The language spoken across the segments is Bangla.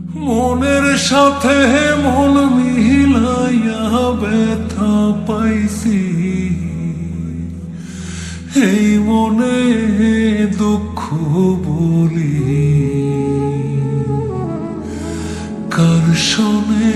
মনের সাথে মন মিলাইয়া ব্যথা পাইছি, এই মনে দুঃখ বলি কার শোনে।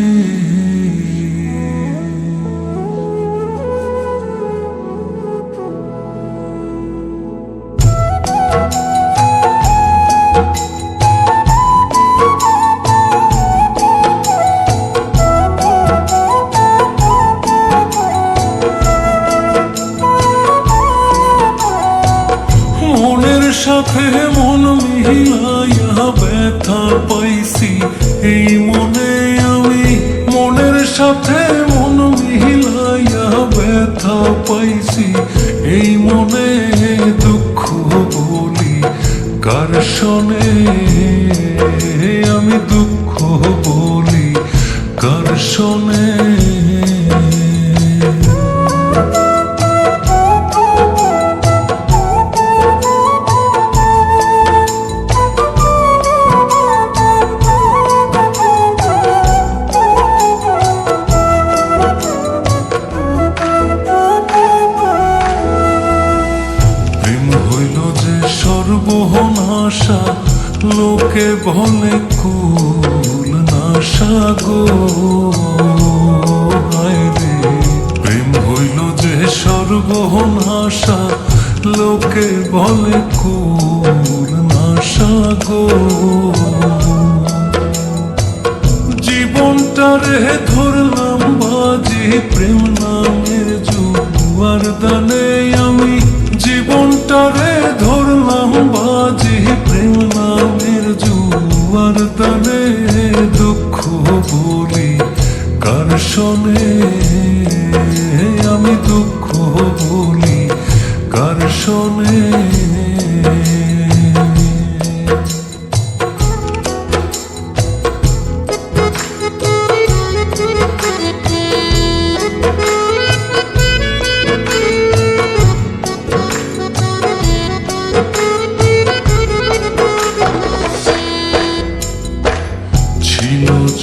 সাথে মন মিলাইয়া ব্যথা পাইছি, এই মনে আমি মনের সাথে মন মিলাইয়া ব্যথা পাইছি, এই মনে দুঃখ বলি কার শোনে। আমি দুঃখ বলি কার শোনে। সর্বনাশা লোকে বলে কুল নাশা গো, হায়রে প্রেম হইল যে সর্বনাশা লোকে বলে কুল নাশা গো। জীবনটারে ধরলাম বাজি প্রেম নামের জুয়ার দানে, আমি জীবনটারে ধরলাম বাজি প্রেম নামের জুয়ার দানে, দুঃখ বলি কার শোনে। আমি দুঃখ বলি কার শোনে।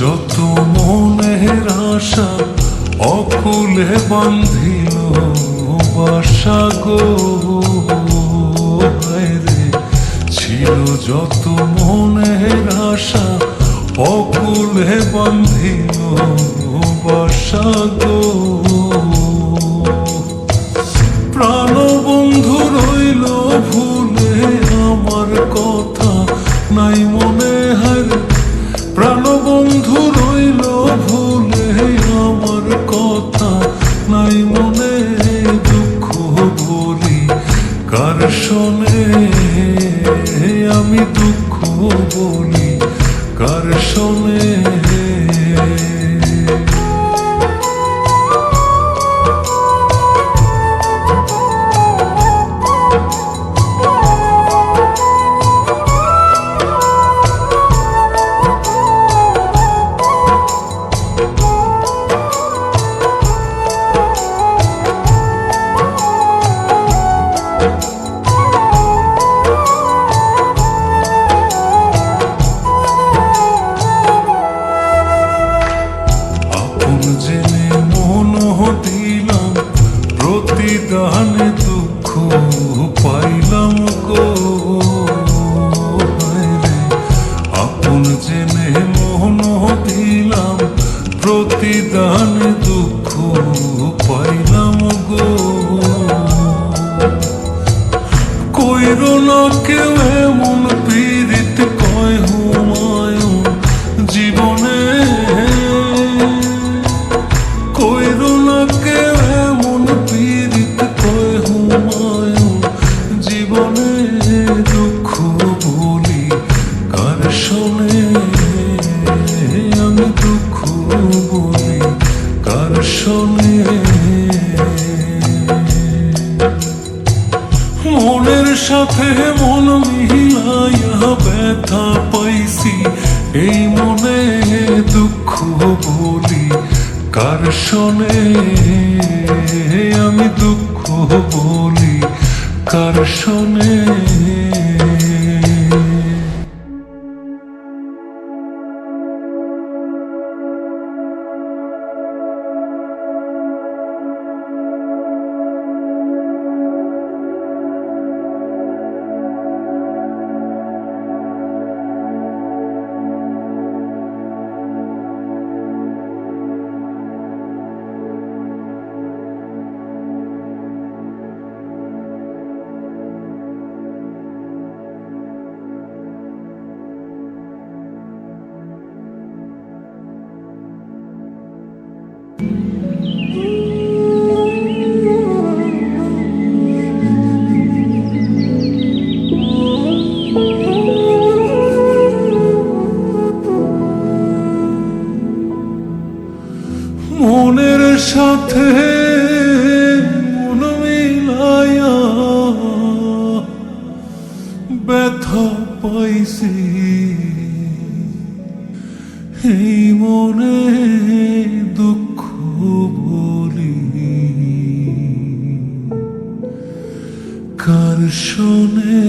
যত মনের আশা অকুলে বান্ধিল বাসা গো, হায়রে ছিল যত মনের আশা অকুলে বান্ধিল বাসা গো। প্রাণবন্ধু রইল ভুলে আমার কথা নাই মনে, হায়রে প্রাণবন্ধু রইল ভুলে আমার কথা নাই মনে, দুঃখ বলি কার শোনে। আমি দুঃখ বলি কার শোনে। প্রতিদানে দুঃখ পাইলাম গো, হায়রে আপন জেনে মন দিলাম প্রতিদানে দুঃখ পাইলাম গো। কইর না কেউ এমন পীড়িত কয় হুমায়ুন জীবনে, কইর না কেউ এমন পীড়িত কয় হুমায়ুন জীবনে, দুঃখ বলি কার শোনে। আমি দুঃখ বলি কার শোনে। মনের সাথে মন মিলাইয়া ব্যথা পাইছি, এই মনে দুঃখ বলি কার শোনে। আমি দুঃখ বলি কার শোনে। সাথে মন মিলাইয়া ব্যথা পাইছি এই মনে দুঃখ বলি কার শোনে